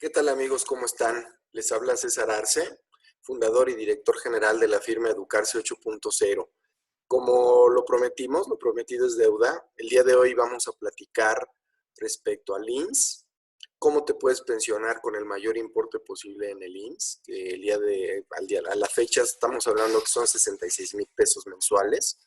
¿Qué tal amigos? ¿Cómo están? Les habla César Arce, fundador y director general de la firma Educarse 8.0. Como lo prometimos, lo prometido es deuda, el día de hoy vamos a platicar respecto al IMSS, cómo te puedes pensionar con el mayor importe posible en el IMSS, que a la fecha estamos hablando que son 66,000 pesos mensuales.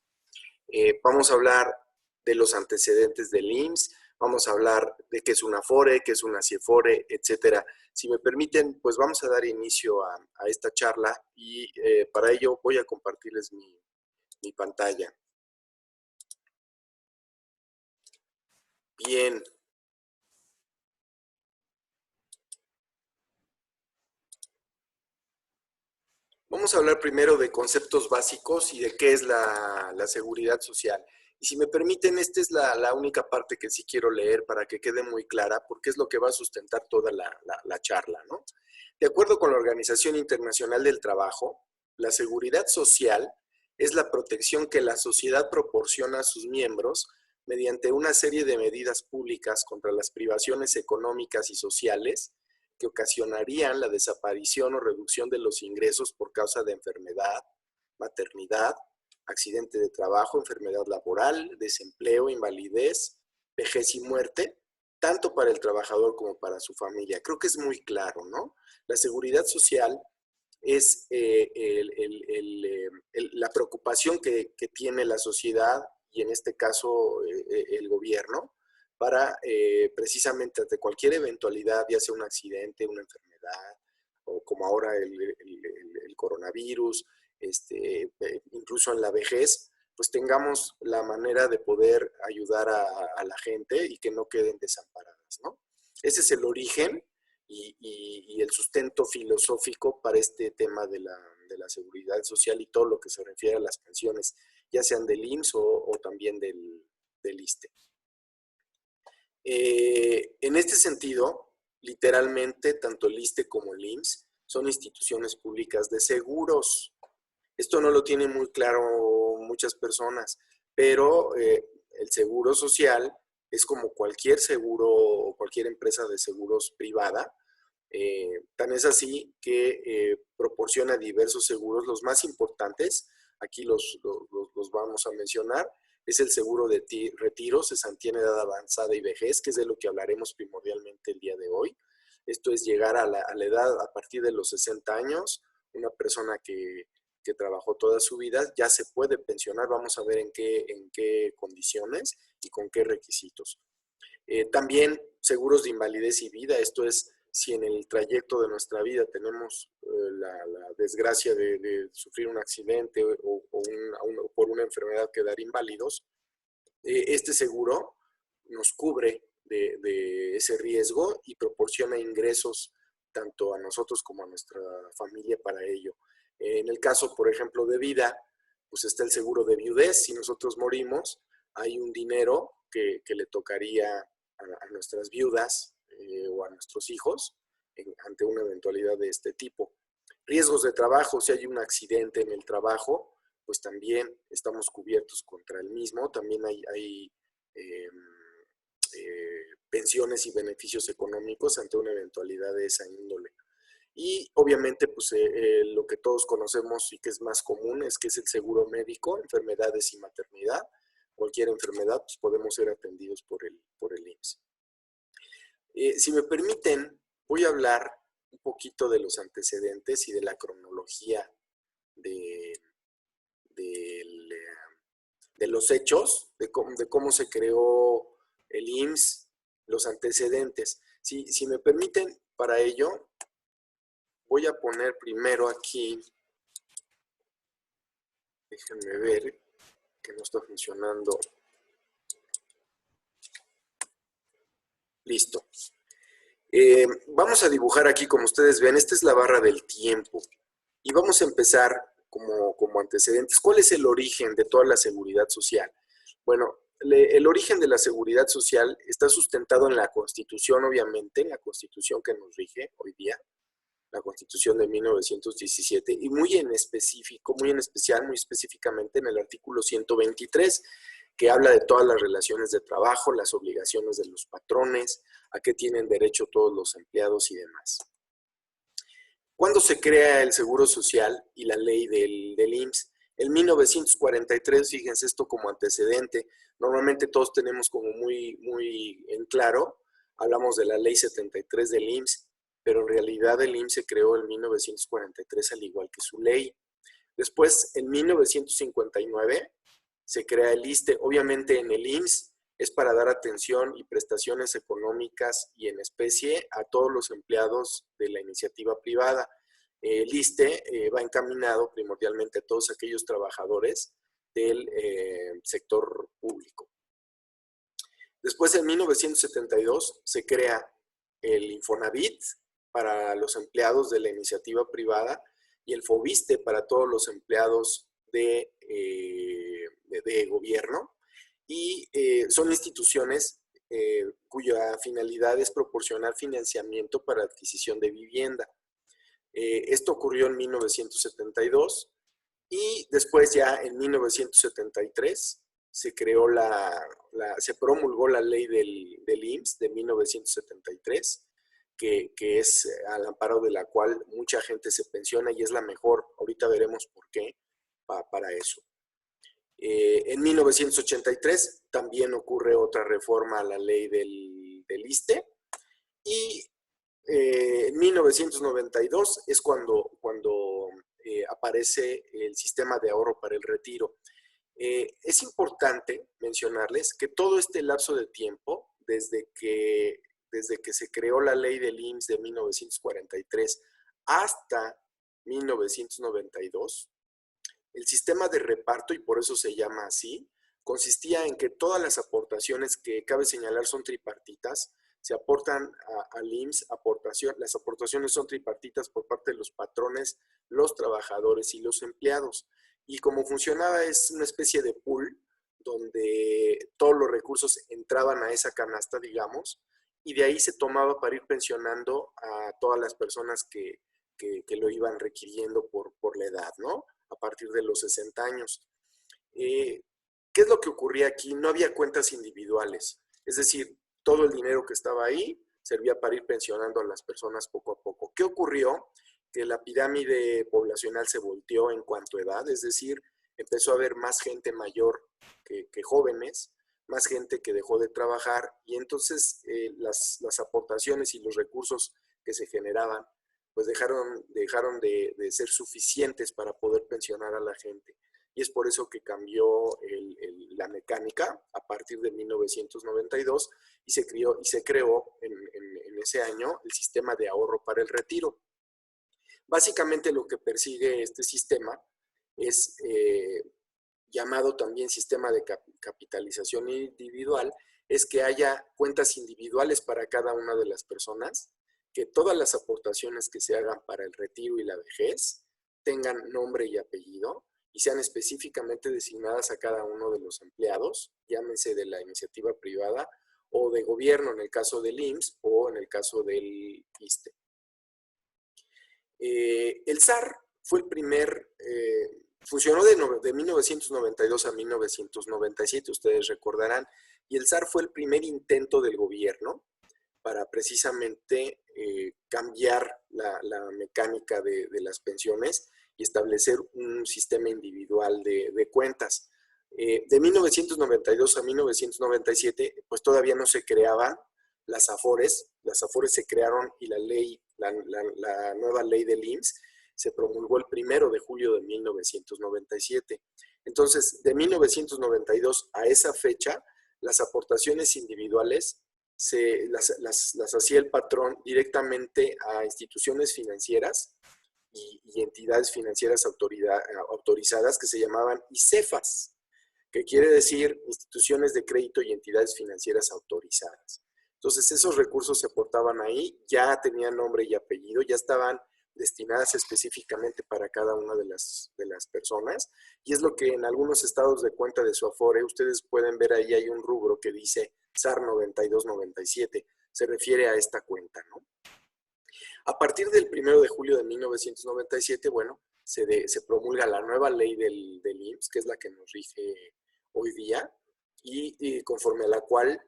Vamos a hablar de los antecedentes del IMSS, vamos a hablar de qué es una FORE, qué es una CIEFORE, etcétera. Si me permiten, pues vamos a dar inicio a esta charla y para ello voy a compartirles mi pantalla. Bien. Vamos a hablar primero de conceptos básicos y de qué es la seguridad social. Y si me permiten, esta es la única parte que sí quiero leer para que quede muy clara, porque es lo que va a sustentar toda la charla, ¿no? De acuerdo con la Organización Internacional del Trabajo, la seguridad social es la protección que la sociedad proporciona a sus miembros mediante una serie de medidas públicas contra las privaciones económicas y sociales que ocasionarían la desaparición o reducción de los ingresos por causa de enfermedad, maternidad, accidente de trabajo, enfermedad laboral, desempleo, invalidez, vejez y muerte, tanto para el trabajador como para su familia. Creo que es muy claro, ¿no? La seguridad social es la preocupación que tiene la sociedad y en este caso el gobierno para precisamente ante cualquier eventualidad, ya sea un accidente, una enfermedad, o como ahora el coronavirus, incluso en la vejez, pues tengamos la manera de poder ayudar a la gente y que no queden desamparadas, ¿no? Ese es el origen y el sustento filosófico para este tema de la seguridad social y todo lo que se refiere a las pensiones, ya sean del IMSS o también del ISSSTE. En este sentido, literalmente, tanto el ISSSTE como el IMSS son instituciones públicas de seguros. Esto no lo tienen muy claro muchas personas, pero el seguro social es como cualquier seguro o cualquier empresa de seguros privada. Tan es así que proporciona diversos seguros, los más importantes, aquí los vamos a mencionar, es el seguro de retiro, cesantía en edad avanzada y vejez, que es de lo que hablaremos primordialmente el día de hoy. Esto es llegar a la edad a partir de los 60 años, una persona que trabajó toda su vida ya se puede pensionar, vamos a ver en qué condiciones y con qué requisitos. También seguros de invalidez y vida, esto es si en el trayecto de nuestra vida tenemos la desgracia de sufrir un accidente o por una enfermedad quedar inválidos, este seguro nos cubre de ese riesgo y proporciona ingresos tanto a nosotros como a nuestra familia para ello. En el caso, por ejemplo, de vida, pues está el seguro de viudez. Si nosotros morimos, hay un dinero que le tocaría a nuestras viudas o a nuestros hijos ante una eventualidad de este tipo. Riesgos de trabajo, si hay un accidente en el trabajo, pues también estamos cubiertos contra el mismo. También hay pensiones y beneficios económicos ante una eventualidad de esa índole. Y obviamente, pues lo que todos conocemos y que es más común es que es el seguro médico, enfermedades y maternidad. Cualquier enfermedad, pues podemos ser atendidos por el IMSS. Si me permiten, voy a hablar un poquito de los antecedentes y de la cronología de los hechos, de cómo se creó el IMSS, los antecedentes. Si me permiten, para ello, voy a poner primero aquí, déjenme ver que no está funcionando. Listo. Vamos a dibujar aquí, como ustedes ven, esta es la barra del tiempo. Y vamos a empezar como antecedentes. ¿Cuál es el origen de toda la seguridad social? Bueno, el origen de la seguridad social está sustentado en la Constitución, obviamente, en la Constitución que nos rige hoy día, la Constitución de 1917, y muy en específicamente en el artículo 123, que habla de todas las relaciones de trabajo, las obligaciones de los patrones, a qué tienen derecho todos los empleados y demás. ¿Cuándo se crea el Seguro Social y la ley del IMSS? En 1943, fíjense esto como antecedente, normalmente todos tenemos como muy en claro, hablamos de la ley 73 del IMSS, pero en realidad el IMSS se creó en 1943 al igual que su ley. Después, en 1959, se crea el ISSSTE. Obviamente en el IMSS es para dar atención y prestaciones económicas y en especie a todos los empleados de la iniciativa privada. El ISSSTE va encaminado primordialmente a todos aquellos trabajadores del sector público. Después, en 1972, se crea el Infonavit para los empleados de la iniciativa privada y el FOBISTE para todos los empleados de gobierno. Y son instituciones cuya finalidad es proporcionar financiamiento para adquisición de vivienda. Esto ocurrió en 1972 y después ya en 1973 se creó se promulgó la ley del IMSS de 1973, que es al amparo de la cual mucha gente se pensiona y es la mejor. Ahorita veremos por qué para eso. En 1983 también ocurre otra reforma a la ley del ISSSTE y en 1992 es cuando aparece el sistema de ahorro para el retiro. Es importante mencionarles que todo este lapso de tiempo, desde que se creó la ley del IMSS de 1943 hasta 1992, el sistema de reparto, y por eso se llama así, consistía en que todas las aportaciones que cabe señalar son tripartitas, se aportan al IMSS, las aportaciones son tripartitas por parte de los patrones, los trabajadores y los empleados. Y como funcionaba es una especie de pool donde todos los recursos entraban a esa canasta, digamos, y de ahí se tomaba para ir pensionando a todas las personas que lo iban requiriendo por la edad, ¿no? A partir de los 60 años. ¿Qué es lo que ocurría aquí? No había cuentas individuales, es decir, todo el dinero que estaba ahí servía para ir pensionando a las personas poco a poco. ¿Qué ocurrió? Que la pirámide poblacional se volteó en cuanto a edad, es decir, empezó a haber más gente mayor que jóvenes, más gente que dejó de trabajar y entonces las aportaciones y los recursos que se generaban pues dejaron de ser suficientes para poder pensionar a la gente. Y es por eso que cambió la mecánica a partir de 1992 y se creó en ese año el sistema de ahorro para el retiro. Básicamente lo que persigue este sistema es llamado también sistema de capitalización individual, es que haya cuentas individuales para cada una de las personas, que todas las aportaciones que se hagan para el retiro y la vejez tengan nombre y apellido y sean específicamente designadas a cada uno de los empleados, llámese de la iniciativa privada o de gobierno en el caso del IMSS o en el caso del ISSSTE. El SAR fue el primer, funcionó de 1992 a 1997, ustedes recordarán, y el SAR fue el primer intento del gobierno para precisamente cambiar la mecánica de las pensiones y establecer un sistema individual de cuentas. De 1992 a 1997, pues todavía no se creaban las AFORES se crearon y la nueva ley del IMSS se promulgó el 1 de julio de 1997. Entonces, de 1992 a esa fecha, las aportaciones individuales las hacía el patrón directamente a instituciones financieras y entidades financieras autorizadas que se llamaban ICEFAS, que quiere decir instituciones de crédito y entidades financieras autorizadas. Entonces esos recursos se aportaban ahí, ya tenían nombre y apellido, ya estaban destinadas específicamente para cada una de las personas y es lo que en algunos estados de cuenta de su Afore, ustedes pueden ver ahí hay un rubro que dice SAR 9297, se refiere a esta cuenta, ¿no? A partir del 1 de julio de 1997, bueno, se promulga la nueva ley del IMSS, que es la que nos rige hoy día, y conforme a la cual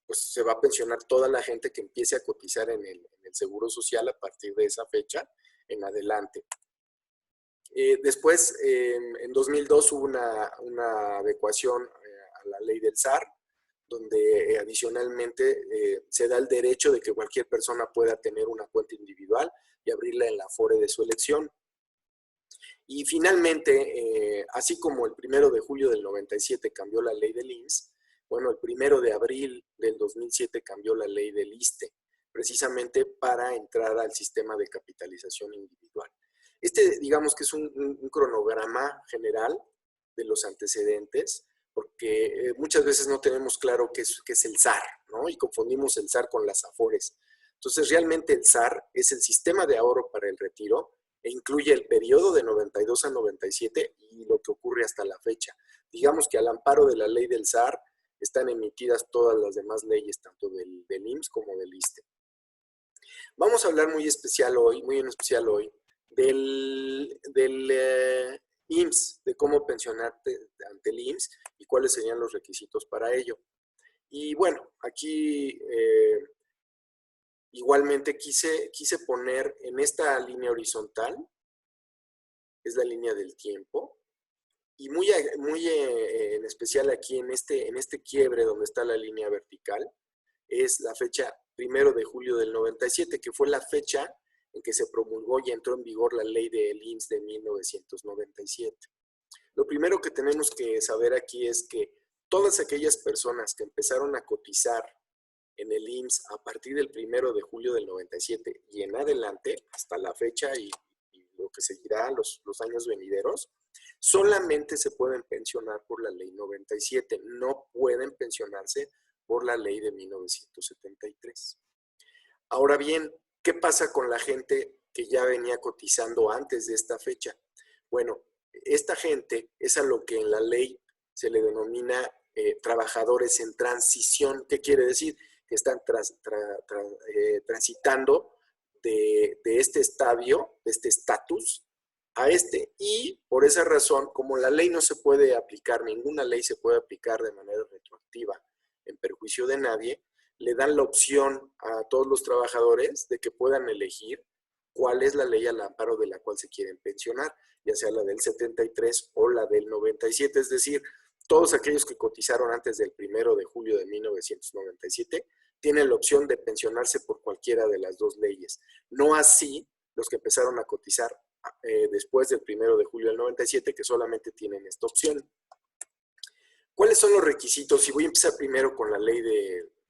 pues se va a pensionar toda la gente que empiece a cotizar en el Seguro Social a partir de esa fecha en adelante. Después, en 2002 hubo una adecuación a la ley del SAR, donde adicionalmente se da el derecho de que cualquier persona pueda tener una cuenta individual y abrirla en la Afore de su elección. Y finalmente, así como el 1 de julio del 97 cambió la ley del IMSS, bueno, el 1 de abril del 2007 cambió la ley del ISSSTE, precisamente para entrar al sistema de capitalización individual. Digamos que es un cronograma general de los antecedentes, porque muchas veces no tenemos claro qué es el SAR, ¿no? Y confundimos el SAR con las AFORES. Entonces, realmente el SAR es el sistema de ahorro para el retiro, e incluye el periodo de 92 a 97 y lo que ocurre hasta la fecha. Digamos que al amparo de la ley del SAR están emitidas todas las demás leyes, tanto del IMSS como del ISSSTE. Vamos a hablar muy en especial hoy, del IMSS, de cómo pensionarte ante el IMSS y cuáles serían los requisitos para ello. Y bueno, aquí igualmente quise poner en esta línea horizontal, es la línea del tiempo, y muy en especial aquí en este quiebre donde está la línea vertical, es la fecha 1 de julio del 97, que fue la fecha en que se promulgó y entró en vigor la ley del IMSS de 1997. Lo primero que tenemos que saber aquí es que todas aquellas personas que empezaron a cotizar en el IMSS a partir del 1 de julio del 97 y en adelante, hasta la fecha y lo que seguirá los años venideros, solamente se pueden pensionar por la ley 97, no pueden pensionarse por la ley de 1973. Ahora bien, ¿qué pasa con la gente que ya venía cotizando antes de esta fecha? Bueno, esta gente es a lo que en la ley se le denomina trabajadores en transición. ¿Qué quiere decir? Que están transitando de este estadio, de este estatus, a este. Y por esa razón, como la ley no se puede aplicar, ninguna ley se puede aplicar de manera retroactiva en perjuicio de nadie, le dan la opción a todos los trabajadores de que puedan elegir cuál es la ley al amparo de la cual se quieren pensionar, ya sea la del 73 o la del 97, es decir, todos aquellos que cotizaron antes del 1 de julio de 1997 tienen la opción de pensionarse por cualquiera de las dos leyes. No así los que empezaron a cotizar después del 1 de julio del 97, que solamente tienen esta opción. ¿Cuáles son los requisitos? Y voy a empezar primero con la ley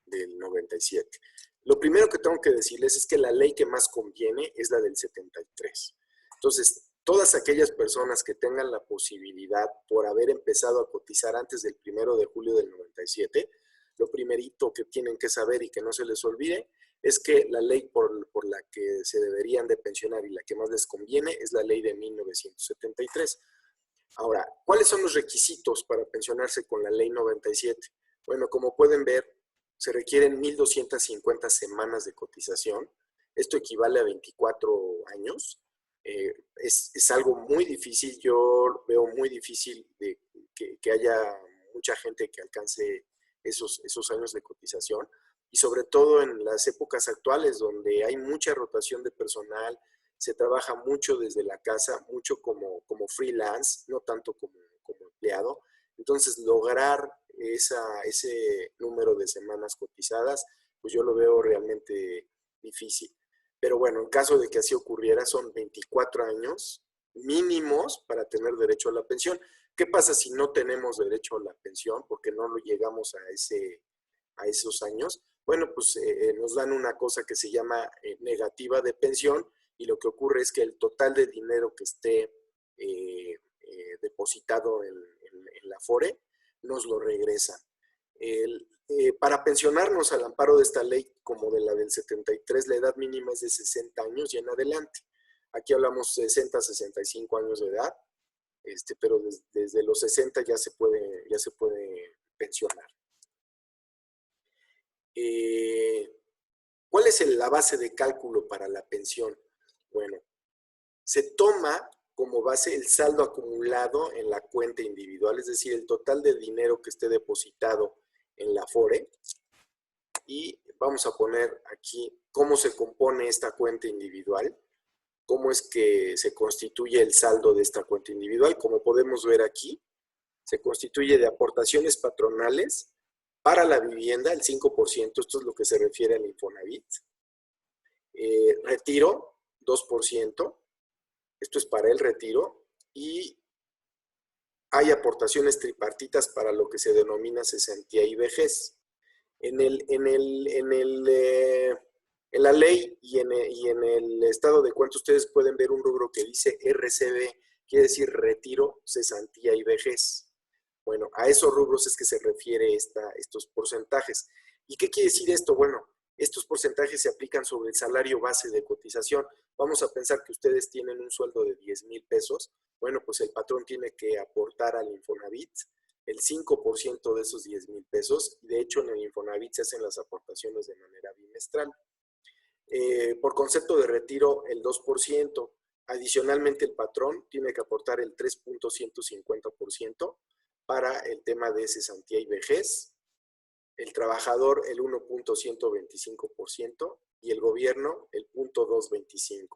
del 97. Lo primero que tengo que decirles es que la ley que más conviene es la del 73. Entonces, todas aquellas personas que tengan la posibilidad por haber empezado a cotizar antes del 1 de julio del 97, lo primerito que tienen que saber y que no se les olvide es que la ley por la que se deberían de pensionar y la que más les conviene es la ley de 1973. Ahora, ¿cuáles son los requisitos para pensionarse con la ley 97? Bueno, como pueden ver, se requieren 1,250 semanas de cotización. Esto equivale a 24 años. Es algo muy difícil. Yo veo muy difícil que haya mucha gente que alcance esos años de cotización. Y sobre todo en las épocas actuales, donde hay mucha rotación de personal, se trabaja mucho desde la casa, mucho como freelance, no tanto como empleado. Entonces, lograr ese número de semanas cotizadas, pues yo lo veo realmente difícil. Pero bueno, en caso de que así ocurriera, son 24 años mínimos para tener derecho a la pensión. ¿Qué pasa si no tenemos derecho a la pensión porque no lo llegamos a esos años? Bueno, pues nos dan una cosa que se llama negativa de pensión, y lo que ocurre es que el total de dinero que esté depositado en la Afore nos lo regresa. Para pensionarnos al amparo de esta ley, como de la del 73, la edad mínima es de 60 años y en adelante. Aquí hablamos 60 a 65 años de edad, pero desde los 60 ya se puede pensionar. ¿Cuál es la base de cálculo para la pensión? Bueno, se toma como base el saldo acumulado en la cuenta individual, es decir, el total de dinero que esté depositado en la Afore. Y vamos a poner aquí cómo se compone esta cuenta individual, cómo es que se constituye el saldo de esta cuenta individual. Como podemos ver aquí, se constituye de aportaciones patronales para la vivienda, el 5%, esto es lo que se refiere al Infonavit. Retiro, 2%, esto es para el retiro, y hay aportaciones tripartitas para lo que se denomina cesantía y vejez. En la ley y en el estado de cuenta ustedes pueden ver un rubro que dice RCB, quiere decir retiro, cesantía y vejez. Bueno, a esos rubros es que se refiere estos porcentajes. ¿Y qué quiere decir esto? Bueno, estos porcentajes se aplican sobre el salario base de cotización. Vamos a pensar que ustedes tienen un sueldo de 10,000 pesos. Bueno, pues el patrón tiene que aportar al Infonavit el 5% de esos 10,000 pesos. De hecho, en el Infonavit se hacen las aportaciones de manera bimestral. Por concepto de retiro, el 2%. Adicionalmente, el patrón tiene que aportar el 3.150% para el tema de cesantía y vejez. El trabajador, el 1.125% y el gobierno, el 0.225%.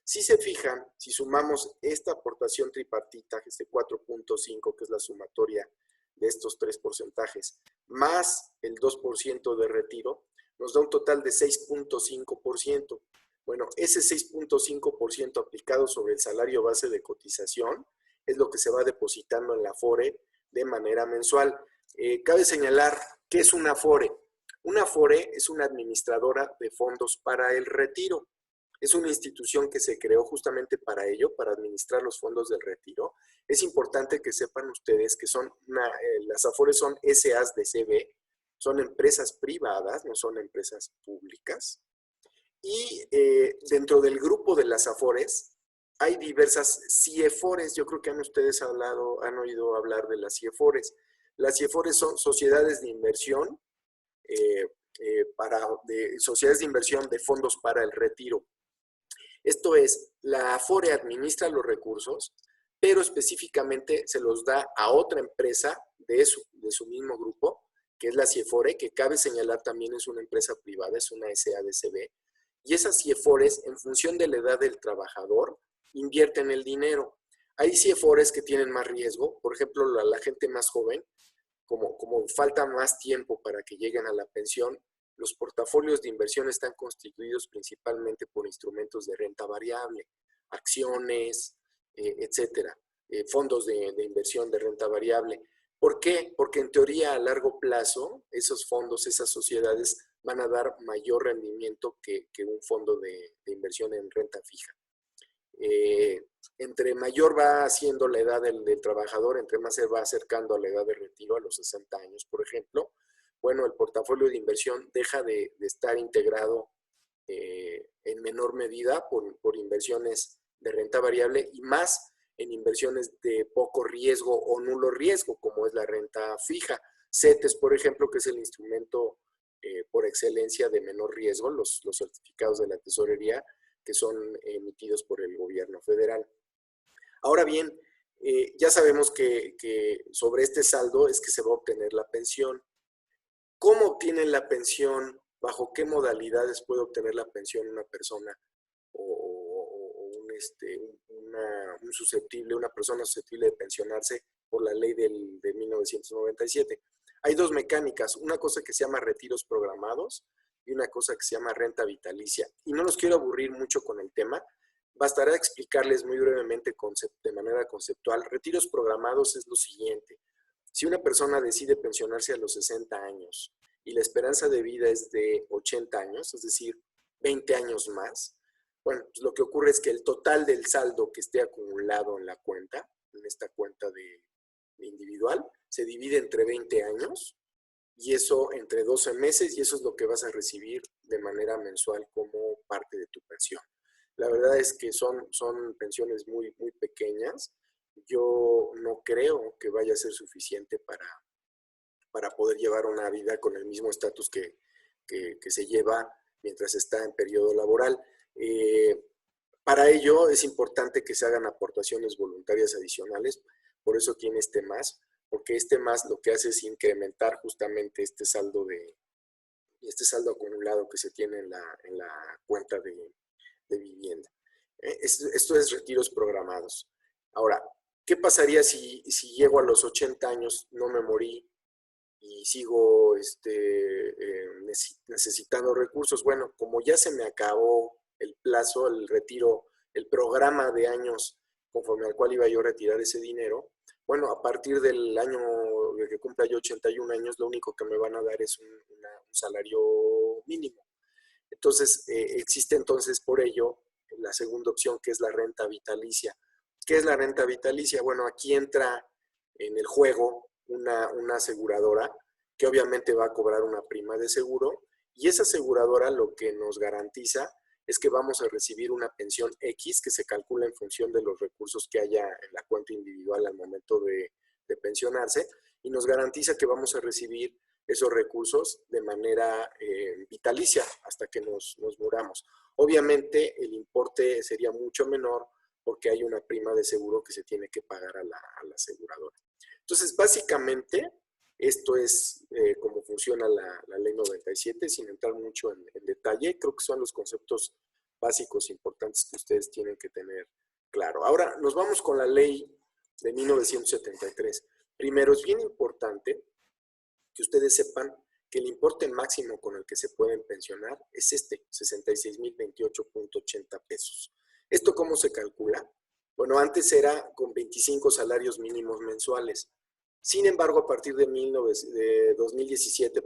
Si se fijan, si sumamos esta aportación tripartita, este 4.5, que es la sumatoria de estos tres porcentajes, más el 2% de retiro, nos da un total de 6.5%. Bueno, ese 6.5% aplicado sobre el salario base de cotización es lo que se va depositando en la Afore de manera mensual. Cabe señalar, ¿qué es una Afore? Una Afore es una administradora de fondos para el retiro. Es una institución que se creó justamente para ello, para administrar los fondos del retiro. Es importante que sepan ustedes que las Afores son SAs de CB, son empresas privadas, no son empresas públicas. Y dentro del grupo de las Afores hay diversas CIEFORES. Yo creo que ustedes han oído hablar de las CIEFORES. Las CIEFORES son sociedades de inversión, sociedades de inversión de fondos para el retiro. Esto es, la Afore administra los recursos, pero específicamente se los da a otra empresa de su mismo grupo, que es la CIEFORE, que cabe señalar también es una empresa privada, es una SADCB. Y esas CIEFORES, en función de la edad del trabajador, invierten el dinero. Hay CIEFORES que tienen más riesgo, por ejemplo, la gente más joven, como falta más tiempo para que lleguen a la pensión, los portafolios de inversión están constituidos principalmente por instrumentos de renta variable, acciones, etcétera, fondos de inversión de renta variable. ¿Por qué? Porque en teoría a largo plazo esos fondos, esas sociedades van a dar mayor rendimiento que un fondo de inversión en renta fija. Entre mayor va siendo la edad del trabajador, entre más se va acercando a la edad de retiro, a los 60 años, por ejemplo, bueno, el portafolio de inversión deja de estar integrado en menor medida por inversiones de renta variable y más en inversiones de poco riesgo o nulo riesgo, como es la renta fija. CETES, por ejemplo, que es el instrumento por excelencia de menor riesgo, los certificados de la tesorería, que son emitidos por el gobierno federal. Ahora bien, ya sabemos que sobre este saldo es que se va a obtener la pensión. ¿Cómo obtienen la pensión? ¿Bajo qué modalidades puede obtener la pensión una persona una persona susceptible de pensionarse por la ley de 1997? Hay dos mecánicas, una cosa que se llama retiros programados y una cosa que se llama renta vitalicia. Y no los quiero aburrir mucho con el tema, bastará explicarles muy brevemente de manera conceptual. Retiros programados es lo siguiente. Si una persona decide pensionarse a los 60 años y la esperanza de vida es de 80 años, es decir, 20 años más, bueno, pues lo que ocurre es que el total del saldo que esté acumulado en la cuenta, en esta cuenta de individual, se divide entre 20 años y eso entre 12 meses y eso es lo que vas a recibir de manera mensual como parte de tu pensión. La verdad es que son pensiones muy, muy pequeñas. Yo no creo que vaya a ser suficiente para poder llevar una vida con el mismo estatus que se lleva mientras está en periodo laboral. Para ello es importante que se hagan aportaciones voluntarias adicionales, por eso tiene este más, porque este más lo que hace es incrementar justamente este saldo acumulado que se tiene en la cuenta de vivienda. Esto es retiros programados. Ahora, ¿qué pasaría si llego a los 80 años, no me morí y sigo necesitando recursos? Bueno, como ya se me acabó el plazo, el retiro, el programa de años conforme al cual iba yo a retirar ese dinero, bueno, a partir del año de que cumpla yo 81 años, lo único que me van a dar es un salario mínimo. Entonces, existe entonces por ello la segunda opción, que es la renta vitalicia. ¿Qué es la renta vitalicia? Bueno, aquí entra en el juego una aseguradora que obviamente va a cobrar una prima de seguro, y esa aseguradora lo que nos garantiza es que vamos a recibir una pensión X que se calcula en función de los recursos que haya en la cuenta individual al momento de pensionarse, y nos garantiza que vamos a recibir esos recursos de manera vitalicia hasta que nos muramos. Obviamente el importe sería mucho menor porque hay una prima de seguro que se tiene que pagar a la aseguradora. Entonces, básicamente, esto es cómo funciona la ley 97, sin entrar mucho en detalle. Creo que son los conceptos básicos importantes que ustedes tienen que tener claro. Ahora, nos vamos con la ley de 1973. Primero, es bien importante que ustedes sepan que el importe máximo con el que se pueden pensionar es 66,028.80 pesos. ¿Esto cómo se calcula? Bueno, antes era con 25 salarios mínimos mensuales. Sin embargo, a partir de 2017,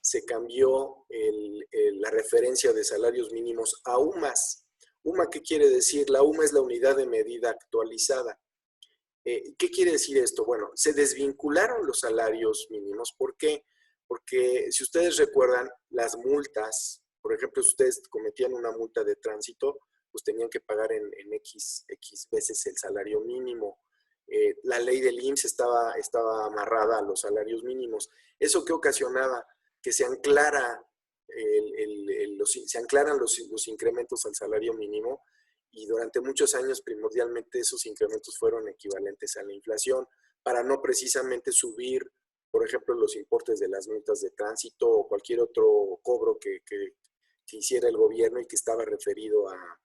se cambió la referencia de salarios mínimos a UMAS. ¿UMA qué quiere decir? La UMA es la unidad de medida actualizada. ¿Qué quiere decir esto? Bueno, se desvincularon los salarios mínimos. ¿Por qué? Porque si ustedes recuerdan, las multas, por ejemplo, si ustedes cometían una multa de tránsito, pues tenían que pagar en X veces el salario mínimo. La ley del IMSS estaba amarrada a los salarios mínimos. ¿Eso qué ocasionaba? Que se anclaran los incrementos al salario mínimo, y durante muchos años primordialmente esos incrementos fueron equivalentes a la inflación, para no precisamente subir, por ejemplo, los importes de las multas de tránsito o cualquier otro cobro que hiciera el gobierno y que estaba referido a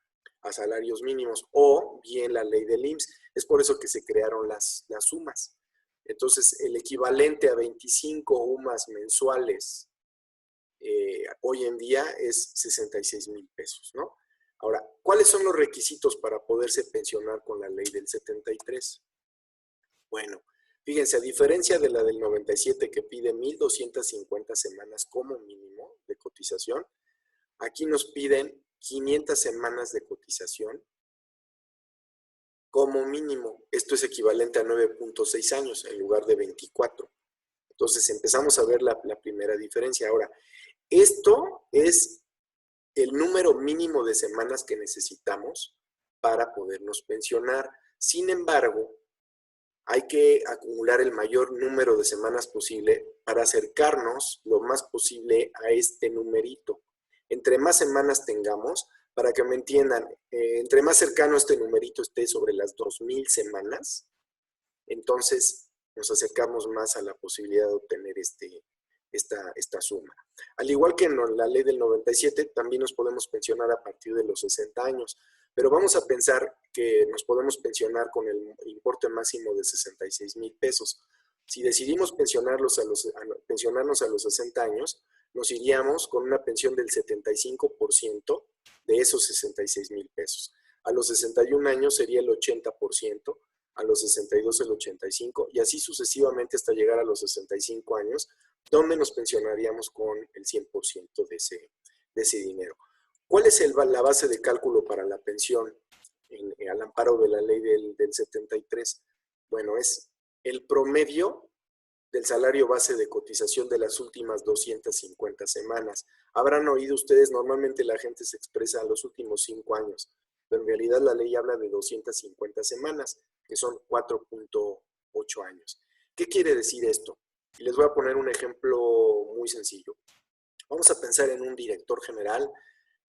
salarios mínimos, o bien la ley del IMSS. Es por eso que se crearon las UMAS. Entonces, el equivalente a 25 UMAS mensuales hoy en día es 66,000 pesos, ¿no? Ahora, ¿cuáles son los requisitos para poderse pensionar con la ley del 73? Bueno, fíjense, a diferencia de la del 97 que pide 1,250 semanas como mínimo de cotización, aquí nos piden 500 semanas de cotización como mínimo. Esto es equivalente a 9.6 años en lugar de 24. Entonces empezamos a ver la primera diferencia. Ahora, esto es el número mínimo de semanas que necesitamos para podernos pensionar. Sin embargo, hay que acumular el mayor número de semanas posible para acercarnos lo más posible a este numerito. Entre más semanas tengamos, para que me entiendan, entre más cercano este numerito esté sobre las 2,000 semanas, entonces nos acercamos más a la posibilidad de obtener esta suma. Al igual que en la ley del 97, también nos podemos pensionar a partir de los 60 años, pero vamos a pensar que nos podemos pensionar con el importe máximo de 66,000 pesos. Si decidimos pensionarnos a los 60 años, nos iríamos con una pensión del 75% de esos 66,000 pesos. A los 61 años sería el 80%, a los 62 el 85%, y así sucesivamente hasta llegar a los 65 años, donde nos pensionaríamos con el 100% de ese dinero. ¿Cuál es la base de cálculo para la pensión al amparo de la ley del 73? Bueno, es el promedio del salario base de cotización de las últimas 250 semanas. Habrán oído ustedes, normalmente la gente se expresa a los últimos 5 años, pero en realidad la ley habla de 250 semanas, que son 4.8 años. ¿Qué quiere decir esto? Y les voy a poner un ejemplo muy sencillo. Vamos a pensar en un director general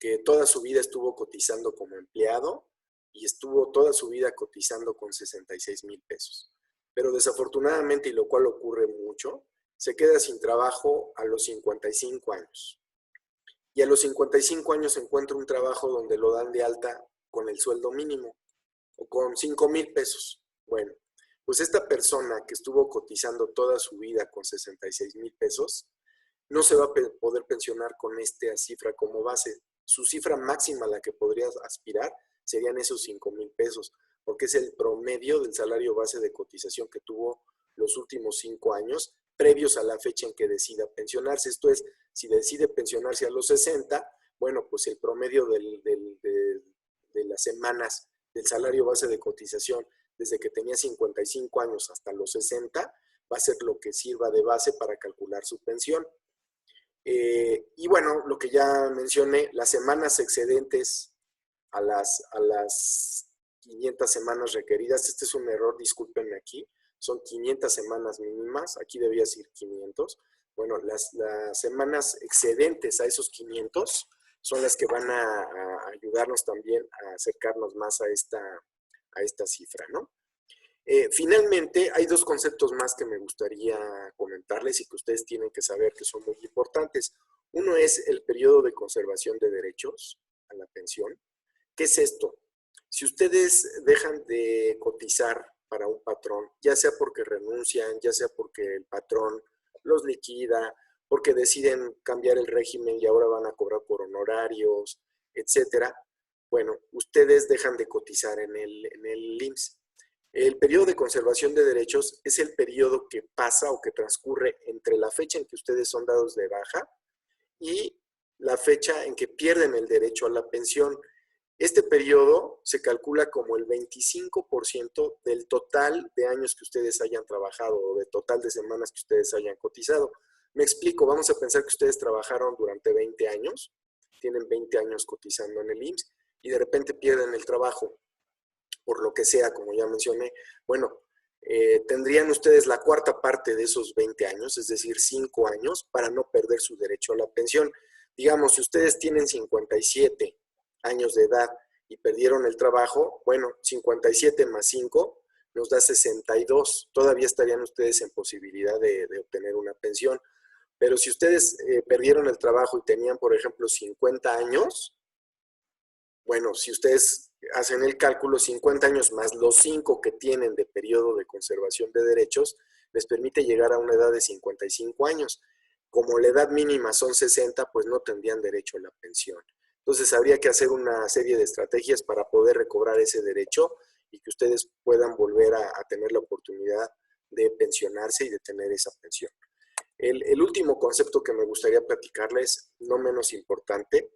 que toda su vida estuvo cotizando como empleado y estuvo toda su vida cotizando con 66,000 pesos. Pero desafortunadamente, y lo cual ocurre mucho, se queda sin trabajo a los 55 años. Y a los 55 años encuentra un trabajo donde lo dan de alta con el sueldo mínimo o con 5,000 pesos. Bueno, pues esta persona que estuvo cotizando toda su vida con 66,000 pesos, no se va a poder pensionar con esta cifra como base. Su cifra máxima a la que podría aspirar serían esos 5,000 pesos, porque es el promedio del salario base de cotización que tuvo los últimos 5 años, previos a la fecha en que decida pensionarse. Esto es, si decide pensionarse a los 60, bueno, pues el promedio de las semanas del salario base de cotización desde que tenía 55 años hasta los 60 va a ser lo que sirva de base para calcular su pensión. Y bueno, lo que ya mencioné, las semanas excedentes a las 500 semanas requeridas, este es un error, discúlpenme aquí, son 500 semanas mínimas, aquí debía decir 500. Bueno, las semanas excedentes a esos 500 son las que van a ayudarnos también a acercarnos más a esta cifra, ¿no? Finalmente, hay dos conceptos más que me gustaría comentarles y que ustedes tienen que saber que son muy importantes. Uno es el periodo de conservación de derechos a la pensión. ¿Qué es esto? Si ustedes dejan de cotizar para un patrón, ya sea porque renuncian, ya sea porque el patrón los liquida, porque deciden cambiar el régimen y ahora van a cobrar por honorarios, etcétera, bueno, ustedes dejan de cotizar en el IMSS. El periodo de conservación de derechos es el periodo que pasa o que transcurre entre la fecha en que ustedes son dados de baja y la fecha en que pierden el derecho a la pensión. Este periodo se calcula como el 25% del total de años que ustedes hayan trabajado o del total de semanas que ustedes hayan cotizado. Me explico, vamos a pensar que ustedes trabajaron durante 20 años, tienen 20 años cotizando en el IMSS y de repente pierden el trabajo, por lo que sea, como ya mencioné. Bueno, tendrían ustedes la cuarta parte de esos 20 años, es decir, 5 años, para no perder su derecho a la pensión. Digamos, si ustedes tienen 57 años de edad y perdieron el trabajo, bueno, 57 más 5 nos da 62. Todavía estarían ustedes en posibilidad de obtener una pensión. Pero si ustedes perdieron el trabajo y tenían, por ejemplo, 50 años, bueno, si ustedes hacen el cálculo, 50 años más los 5 que tienen de periodo de conservación de derechos, les permite llegar a una edad de 55 años. Como la edad mínima son 60, pues no tendrían derecho a la pensión. Entonces habría que hacer una serie de estrategias para poder recobrar ese derecho y que ustedes puedan volver a tener la oportunidad de pensionarse y de tener esa pensión. El último concepto que me gustaría platicarles, no menos importante,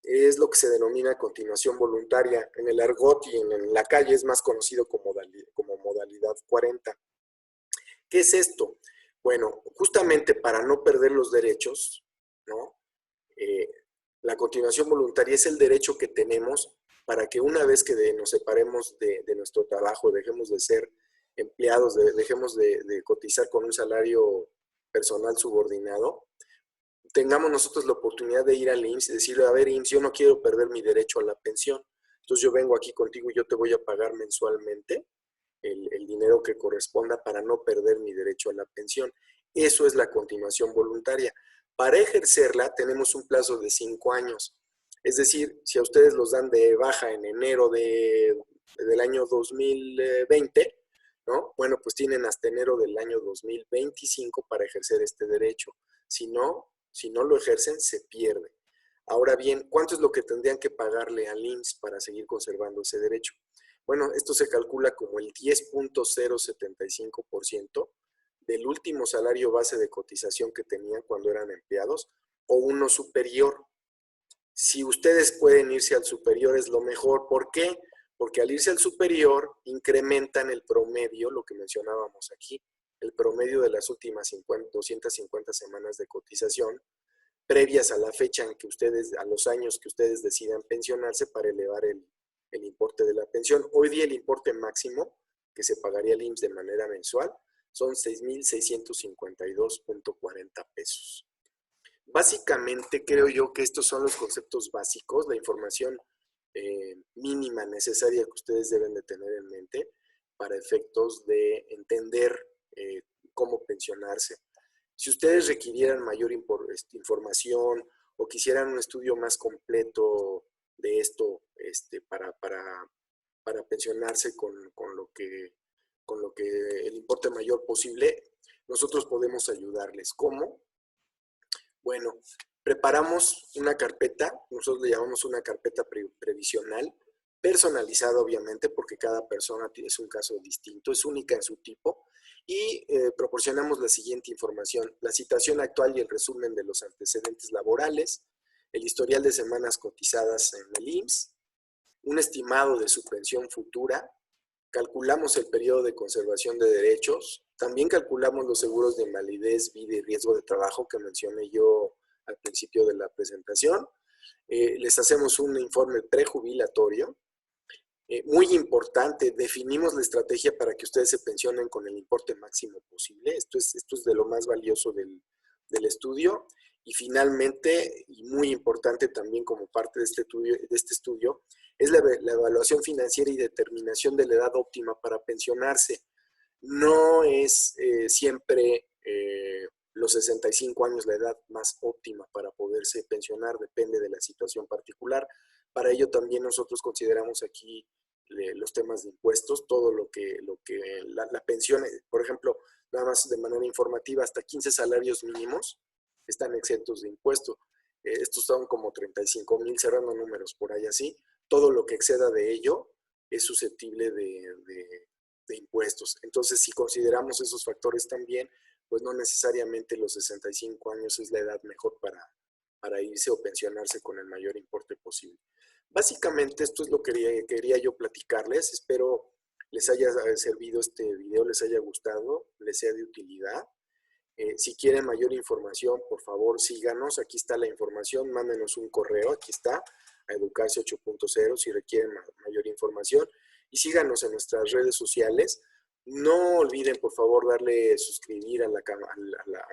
es lo que se denomina continuación voluntaria. En el argot y en la calle es más conocido como modalidad 40. ¿Qué es esto? Bueno, justamente para no perder los derechos, ¿no? La continuación voluntaria es el derecho que tenemos para que una vez que nos separemos de nuestro trabajo, dejemos de ser empleados, dejemos de cotizar con un salario personal subordinado, tengamos nosotros la oportunidad de ir al IMSS y decirle, a ver, IMSS, yo no quiero perder mi derecho a la pensión. Entonces yo vengo aquí contigo y yo te voy a pagar mensualmente el dinero que corresponda para no perder mi derecho a la pensión. Eso es la continuación voluntaria. Para ejercerla tenemos un plazo de 5 años. Es decir, si a ustedes los dan de baja en enero del año 2020, ¿no? Bueno, pues tienen hasta enero del año 2025 para ejercer este derecho. Si no lo ejercen, se pierde. Ahora bien, ¿cuánto es lo que tendrían que pagarle al IMSS para seguir conservando ese derecho? Bueno, esto se calcula como el 10.075% del último salario base de cotización que tenían cuando eran empleados o uno superior. Si ustedes pueden irse al superior es lo mejor. ¿Por qué? Porque al irse al superior incrementan el promedio, lo que mencionábamos aquí, el promedio de las últimas 250 semanas de cotización previas a la fecha en que ustedes, a los años que ustedes decidan pensionarse para elevar el importe de la pensión. Hoy día el importe máximo que se pagaría al IMSS de manera mensual son 6,652.40 pesos. Básicamente creo yo que estos son los conceptos básicos, la información mínima necesaria que ustedes deben de tener en mente para efectos de entender cómo pensionarse. Si ustedes requirieran mayor información o quisieran un estudio más completo de esto para pensionarse con lo que el importe mayor posible, nosotros podemos ayudarles. ¿Cómo? Bueno, preparamos una carpeta, nosotros le llamamos una carpeta previsional, personalizada obviamente porque cada persona es un caso distinto, es única en su tipo, y proporcionamos la siguiente información: la situación actual y el resumen de los antecedentes laborales, el historial de semanas cotizadas en el IMSS, un estimado de su pensión futura, calculamos el periodo de conservación de derechos, también calculamos los seguros de invalidez, vida y riesgo de trabajo que mencioné yo al principio de la presentación. Les hacemos un informe prejubilatorio. Muy importante, definimos la estrategia para que ustedes se pensionen con el importe máximo posible. Esto es de lo más valioso del estudio. Y finalmente, y muy importante también como parte de este estudio, es la evaluación financiera y determinación de la edad óptima para pensionarse. No es siempre los 65 años la edad más óptima para poderse pensionar, depende de la situación particular. Para ello también nosotros consideramos aquí los temas de impuestos, todo lo que la pensión, por ejemplo, nada más de manera informativa, hasta 15 salarios mínimos están exentos de impuesto. Estos son como 35,000, cerrando números por ahí así. Todo lo que exceda de ello es susceptible de impuestos. Entonces, si consideramos esos factores también, pues no necesariamente los 65 años es la edad mejor para irse o pensionarse con el mayor importe posible. Básicamente esto es lo que quería yo platicarles. Espero les haya servido este video, les haya gustado, les sea de utilidad. Si quieren mayor información, por favor síganos. Aquí está la información, mándenos un correo, aquí está, a Educarse 8.0 si requieren mayor información. Y síganos en nuestras redes sociales. No olviden, por favor, darle suscribir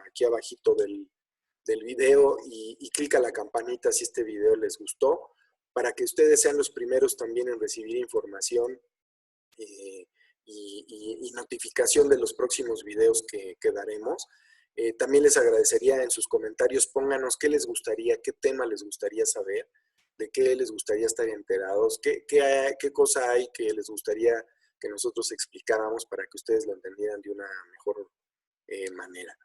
aquí abajito del video y clic a la campanita si este video les gustó, para que ustedes sean los primeros también en recibir información y notificación de los próximos videos que daremos. También les agradecería en sus comentarios, pónganos qué les gustaría, qué tema les gustaría saber, de qué les gustaría estar enterados, qué cosa hay que les gustaría que nosotros explicáramos para que ustedes lo entendieran de una mejor manera.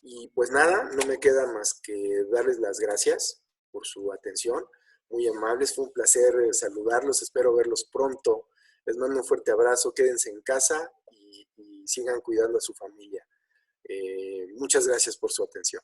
Y pues nada, no me queda más que darles las gracias por su atención. Muy amables, fue un placer saludarlos, espero verlos pronto. Les mando un fuerte abrazo, quédense en casa y sigan cuidando a su familia. Muchas gracias por su atención.